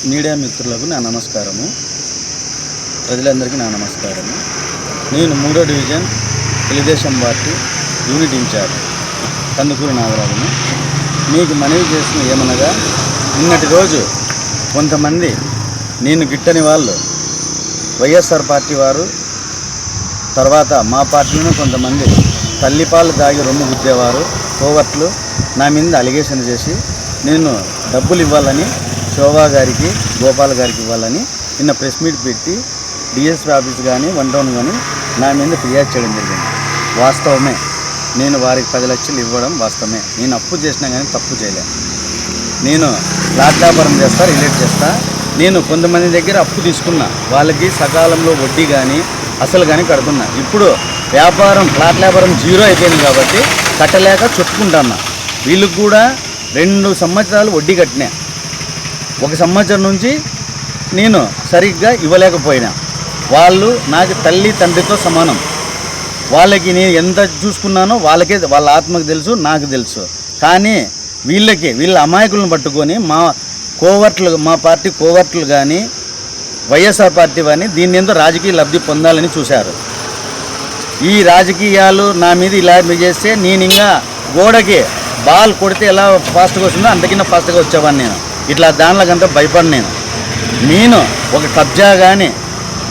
Media మిత్రులకు నా నమస్కారము, ప్రజలందరికీ నా నమస్కారము. నేను 3వ division Telugu Desam party unit incharge Kandukuri నాగరాజును. మీకు మనవి చేసిన ఏమనగా, నిన్నటి రోజు కొంతమంది నేను గిట్టని వాళ్ళు వైఎస్ఆర్ పార్టీ వారు, తర్వాత మా పార్టీలో కొంతమంది తల్లిపాలు తాగి రొమ్ము గుద్దేవారు కోవర్ట్లు నా మీద అలిగేషన్ చేసి నేను డబ్బులు ఇవ్వాలని శోభా గారికి, గోపాల్ గారికి ఇవ్వాలని నిన్న ప్రెస్ మీట్ పెట్టి డిఎస్పీ ఆఫీస్ కానీ 1 టౌన్ కానీ నా మీద ఫిర్యాదు చేయడం జరిగింది. వాస్తవమే, నేను వారికి 10 లక్షలు ఇవ్వడం వాస్తవమే. నేను అప్పు చేసినా కానీ తప్పు చేయలేను. నేను ప్లాట్ వ్యాపారం చేస్తా, రిలేట్ చేస్తా. నేను కొంతమంది దగ్గర అప్పు తీసుకున్నా, వాళ్ళకి సకాలంలో వడ్డీ కానీ అసలు కానీ కడుతున్నా. ఇప్పుడు వ్యాపారం ప్లాట్ వ్యాపారం 0 అయిపోయింది కాబట్టి కట్టలేక చుట్టుకుంటున్నా. వీళ్ళకి కూడా 2 సంవత్సరాలు వడ్డీ కట్టినా. 1 సంవత్సరం నుంచి నేను సరిగ్గా ఇవ్వలేకపోయినా. వాళ్ళు నాకు తల్లి తండ్రితో సమానం. వాళ్ళకి నేను ఎంత చూసుకున్నానో వాళ్ళకే, వాళ్ళ ఆత్మకు తెలుసు, నాకు తెలుసు. కానీ వీళ్ళ అమాయకులను పట్టుకొని మా పార్టీ కోవర్ట్లు కానీ వైఎస్ఆర్ పార్టీ కానీ దీన్ని ఎంతో రాజకీయ లబ్ధి పొందాలని చూశారు. ఈ రాజకీయాలు నా మీద ఇలా చేస్తే నేను ఇంకా గోడకి బాల్ కొడితే ఎలా ఫాస్ట్గా వస్తుందో అంతకిన్నా ఫాస్ట్గా వచ్చేవాడిని. నేను ఇట్లా దానిలోకంతా భయపడి నేను ఒక కబ్జా కానీ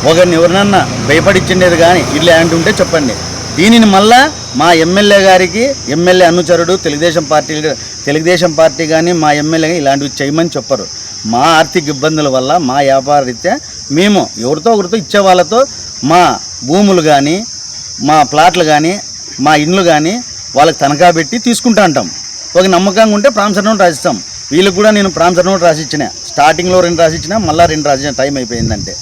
ఒకరిని ఎవరినన్నా భయపడిచ్చిండేది కానీ ఇట్లా అంటుంటే చెప్పండి. దీనిని మళ్ళా మా ఎమ్మెల్యే గారికి, ఎమ్మెల్యే అనుచరుడు తెలుగుదేశం పార్టీ కానీ మా ఎమ్మెల్యే ఇలాంటివి చేయమని చెప్పరు. మా ఆర్థిక ఇబ్బందుల వల్ల మా వ్యాపార రీత్యా మేము ఎవరితో ఇచ్చే వాళ్ళతో మా భూములు కానీ, మా ప్లాట్లు కానీ, మా ఇండ్లు కానీ వాళ్ళకి తనఖా పెట్టి తీసుకుంటా అంటాం. ఒక నమ్మకంగా ఉంటే ప్రామిసరీ నోట్ రాసిస్తాం. వీళ్ళకి కూడా నేను ప్రామిసరీ నోట్ రాసిచ్చిన. స్టార్టింగ్లో 2 రాసిచ్చిన, మళ్ళీ 2 రాసిన టైం అయిపోయిందంటే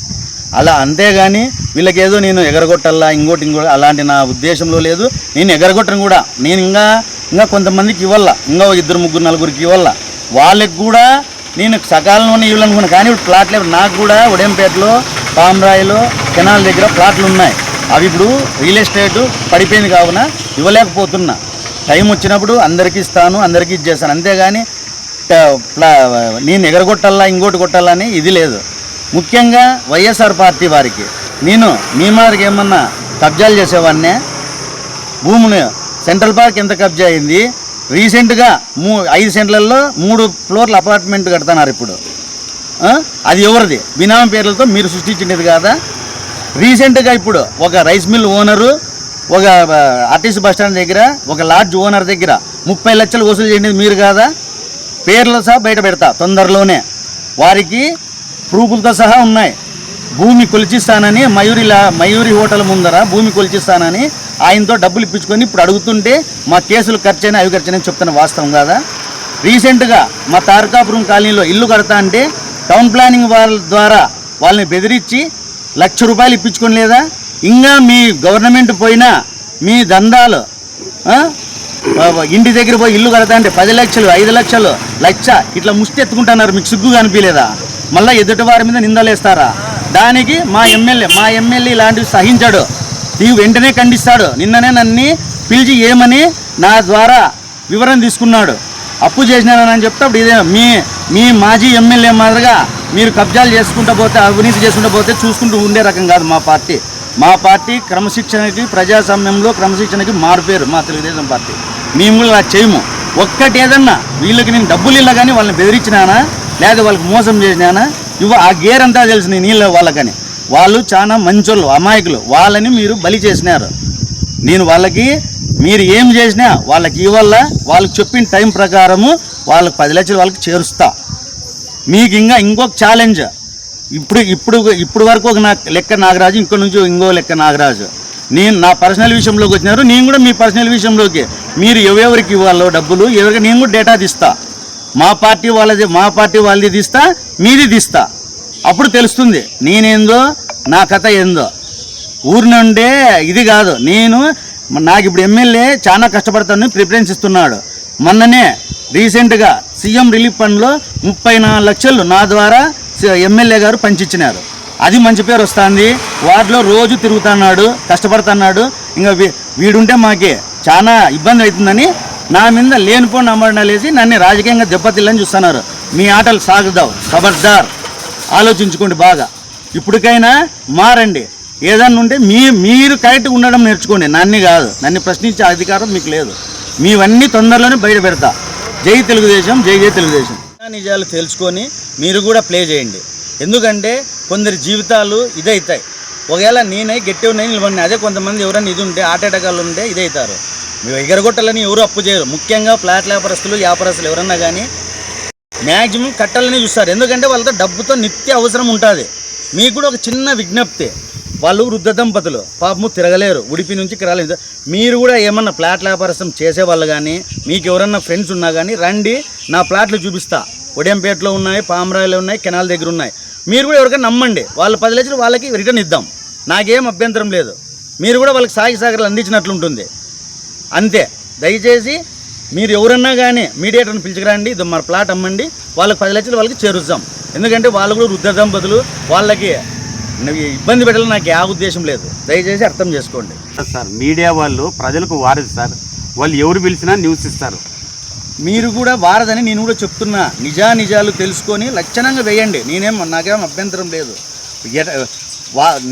అలా. అంతేగాని వీళ్ళకి ఏదో నేను ఎగరగొట్టాలా ఇంకోటి అలాంటి నా ఉద్దేశంలో లేదు. నేను ఎగరగొట్టను కూడా. నేను ఇంకా కొంతమందికి ఇవ్వాల, ఇంకా 2, 3, 4 ఇవ్వాల. వాళ్ళకి కూడా నేను సకాలంలోనే ఇవ్వాలనుకున్నాను. కానీ ఇప్పుడు ప్లాట్లు నాకు కూడా ఉదయంపేటలో, పామరాయిలో, కెనాల్ దగ్గర ప్లాట్లు ఉన్నాయి. అవి ఇప్పుడు రియల్ ఎస్టేట్ పడిపోయింది కావున ఇవ్వలేకపోతున్నా. టైం వచ్చినప్పుడు అందరికీ ఇస్తాను, అందరికీ ఇచ్చేస్తాను. అంతేగాని నేను ఎగరగొట్టాలా ఇంకోటి కొట్టాలని ఇది లేదు. ముఖ్యంగా వైఎస్ఆర్ పార్టీ వారికి నేను మీ మాదిరికి ఏమన్నా కబ్జాలు చేసేవాడినే. భూములు సెంట్రల్ పార్క్ ఎంత కబ్జా అయింది. రీసెంట్గా 5 సెంట్లలో 3 ఫ్లోర్ల అపార్ట్మెంట్ కడుతున్నారు ఇప్పుడు. అది ఎవరిది? బినామీ పేర్లతో మీరు సృష్టించినది కాదా? రీసెంట్గా ఇప్పుడు ఒక రైస్ మిల్ ఓనరు, ఒక ఆర్టీసీ బస్టాండ్ దగ్గర ఒక లాడ్జ్ ఓనర్ దగ్గర 30 లక్షలు వసూలు చేయండి మీరు కాదా? పేర్లు సహా బయట పెడతా తొందరలోనే. వారికి ప్రూఫ్లతో సహా ఉన్నాయి. భూమి కొలిచిస్తానని మయూరి హోటల్ ముందర భూమి కొలిచిస్తానని ఆయనతో డబ్బులు ఇప్పించుకొని ఇప్పుడు అడుగుతుంటే మా కేసులు ఖర్చైనా అవి ఖర్చైనా చెప్తున్న వాస్తవం కాదా? రీసెంట్గా మా తారకాపురం కాలనీలో ఇల్లు కడతా అంటే టౌన్ ప్లానింగ్ వాళ్ళ ద్వారా వాళ్ళని బెదిరించి ₹1,00,000 ఇప్పించుకొని లేదా? ఇంకా మీ గవర్నమెంట్ పోయినా మీ దందాలు ఇంటి దగ్గర పోయి ఇల్లు కడతా అంటే 10 లక్షలు, 5 లక్షలు, 1,00,000 ఇట్లా ముష్టి ఎత్తుకుంటున్నారు. మీకు సిగ్గుగా అనిపించలేదా? మళ్ళీ ఎదుటి వారి మీద నిందలేస్తారా? దానికి మా ఎమ్మెల్యే ఇలాంటివి సహించాడు. వెంటనే ఖండిస్తాడు. నిన్ననే నన్ను పిలిచి ఏమని నా ద్వారా వివరణ తీసుకున్నాడు. అప్పు చేసినారని చెప్తే అప్పుడు ఇదే మీ మాజీ ఎమ్మెల్యే మాదిరిగా మీరు కబ్జాలు చేసుకుంటూ పోతే, అవినీతి చేసుకుంటూ పోతే చూసుకుంటూ ఉండే రకం కాదు మా పార్టీ క్రమశిక్షణకి, ప్రజాస్వామ్యంలో క్రమశిక్షణకి మారుపేరు మా తెలుగుదేశం పార్టీ. మేము కూడా చేయము. ఒక్కటి ఏదన్నా వీళ్ళకి నేను డబ్బులు ఇల్ల కానీ వాళ్ళని బెదిరించినానా లేదా వాళ్ళకి మోసం చేసినానా ఆ గేర్ అంతా తెలుసు నేను నీళ్ళ వాళ్ళకని. వాళ్ళు చాలా మంచోళ్ళు, అమాయకులు. వాళ్ళని మీరు బలి చేసినారు. నేను వాళ్ళకి మీరు ఏం చేసినా వాళ్ళకి ఇవ్వాల. వాళ్ళకి చెప్పిన టైం ప్రకారము వాళ్ళకి 10 లక్షలు వాళ్ళకి చేరుస్తా. మీకు ఇంకొక ఛాలెంజ్. ఇప్పుడు వరకు ఒక లెక్క నాగరాజు, ఇంకో నుంచి ఇంకో లెక్క నాగరాజు. నేను నా పర్సనల్ విషయంలోకి వచ్చినారు. నేను కూడా మీ పర్సనల్ విషయంలోకి మీరు ఎవరికి ఇవ్వాలో డబ్బులు ఎవరికి నేను కూడా డేటా తీస్తా. మా పార్టీ వాళ్ళది తీస్తా, మీది తీస్తా. అప్పుడు తెలుస్తుంది నేనేందో, నా కథ ఏందో. ఊరి నుండే ఇది కాదు. నాకు ఇప్పుడు ఎమ్మెల్యే చాలా కష్టపడతాను, ప్రిఫరెన్స్ ఇస్తున్నాడు. మొన్ననే రీసెంట్గా సీఎం రిలీఫ్ ఫండ్లో 34 లక్షలు నా ద్వారా ఎమ్మెల్యే గారు పంచిచ్చినారు. అది మంచి పేరు వస్తుంది. వాటిలో రోజు తిరుగుతున్నాడు, కష్టపడుతున్నాడు. ఇంకా వీడుంటే మాకే చాలా ఇబ్బంది అవుతుందని నా మీద లేనిపోని నమ్మడం లేసి నన్ను రాజకీయంగా దెబ్బతిల్లని చూస్తున్నారు. మీ ఆటలు సాగుదావు, ఖబర్దార్. ఆలోచించుకోండి బాగా. ఇప్పటికైనా మారండి. ఏదన్నా ఉంటే మీరు కరెక్ట్గా ఉండడం నేర్చుకోండి, నన్ను కాదు. నన్ను ప్రశ్నించే అధికారం మీకు లేదు. మీవన్నీ తొందరలోనే బయట పెడతా. జై తెలుగుదేశం, జై జై తెలుగుదేశం. నిజాలు తెలుసుకొని మీరు కూడా ప్లే చేయండి. ఎందుకంటే కొందరి జీవితాలు ఇదవుతాయి. ఒకవేళ నేనై గట్టి ఉన్నాయి నిలబడి, అదే కొంతమంది ఎవరైనా ఇది ఉంటే హార్ట్ అటాకాలు ఉంటే ఇదవుతారు. మీరు ఎగరగొట్టాలని ఎవరు అప్పు చేయరు. ముఖ్యంగా ఫ్లాట్ వ్యాపారస్తులు ఎవరన్నా కానీ మ్యాక్సిమం కట్టాలని చూస్తారు. ఎందుకంటే వాళ్ళతో డబ్బుతో నిత్య అవసరం ఉంటుంది. మీకు కూడా ఒక చిన్న విజ్ఞప్తి, వాళ్ళు వృద్ధ దంపతులు పాపము తిరగలేరు, ఉడిపి నుంచి రాలేదు. మీరు కూడా ఏమన్నా ఫ్లాట్ వ్యాపారస్థం చేసేవాళ్ళు కానీ మీకు ఎవరన్నా ఫ్రెండ్స్ ఉన్నా కానీ రండి, నా ప్లాట్లు చూపిస్తా. ఒడియంపేటలో ఉన్నాయి, పామరాయిలో ఉన్నాయి, కెనాల్ దగ్గర ఉన్నాయి. మీరు కూడా ఎవరికైనా నమ్మండి, వాళ్ళు 10 లక్షలు వాళ్ళకి రిటర్న్ ఇద్దాం, నాకేం అభ్యంతరం లేదు. మీరు కూడా వాళ్ళకి సాగరాలు అందించినట్లుంటుంది అంతే. దయచేసి మీరు ఎవరన్నా కానీ మీడియేటర్ని పిలుచుకురండి, ఇది మన ప్లాట్ అమ్మండి, వాళ్ళకి 10 లక్షలు వాళ్ళకి చేరుస్తాం. ఎందుకంటే వాళ్ళు కూడా వృద్ధ దంపతులు, వాళ్ళకి ఇబ్బంది పెట్టాలని నాకు ఆ ఉద్దేశం లేదు. దయచేసి అర్థం చేసుకోండి సార్. మీడియా వాళ్ళు ప్రజలకు వారధి సార్. వాళ్ళు ఎవరు పిలిచినా న్యూస్ ఇస్తారు. మీరు కూడా వారదని నేను కూడా చెప్తున్నా. నిజాలు తెలుసుకొని లక్షణంగా వేయండి, నాకేం అభ్యంతరం లేదు.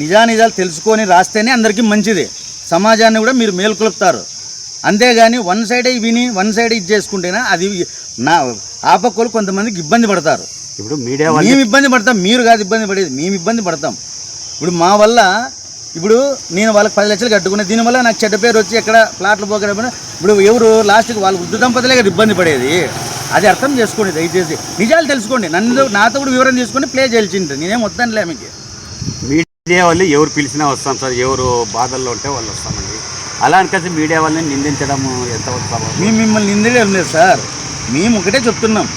నిజాలు తెలుసుకొని రాస్తేనే అందరికీ మంచిది, సమాజాన్ని కూడా మీరు మేల్కొలుపుతారు. అంతేగాని వన్ సైడే విని వన్ సైడ్ ఇది చేసుకుంటేనే అది నా ఆపక్కలు కొంతమందికి ఇబ్బంది పడతారు. ఇప్పుడు మీడియా మేము ఇబ్బంది పడతాం, మీరు కాదు ఇబ్బంది పడేది, మేము ఇబ్బంది పడతాం. ఇప్పుడు మా వల్ల ఇప్పుడు నేను వాళ్ళకి 10 లక్షలు కట్టుకునే, దీనివల్ల నాకు చెడ్డ పేరు వచ్చి ఎక్కడ ప్లాట్లు పోకపోయినా ఇప్పుడు ఎవరు లాస్ట్కి వాళ్ళు వృద్ధ దంపతులే కదా ఇబ్బంది పడేది. అది అర్థం చేసుకోండి. దయచేసి నిజాలు తెలుసుకోండి. నాతో కూడా వివరం తీసుకొని ప్లే చేయాల్సింది. నేనేం వద్దానులే మీకు. మీడియా వాళ్ళు ఎవరు పిలిచినా వస్తాం సార్, ఎవరు బాధల్లో ఉంటే వాళ్ళు వస్తామండి. అలా అనికసి మీడియా వాళ్ళని నిందించడం ఎంతవరకు? మేము మిమ్మల్ని నిందించడం లేదు సార్, మేము ఒకటే చెప్తున్నాం.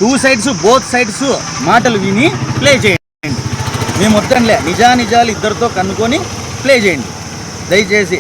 2 సైడ్స్ బోత్ సైడ్స్ మాటలు విని ప్లే చేయండి. మేము వద్దనులే, నిజాలు ఇద్దరితో కనుక్కొని ప్లే చేయండి దయచేసి.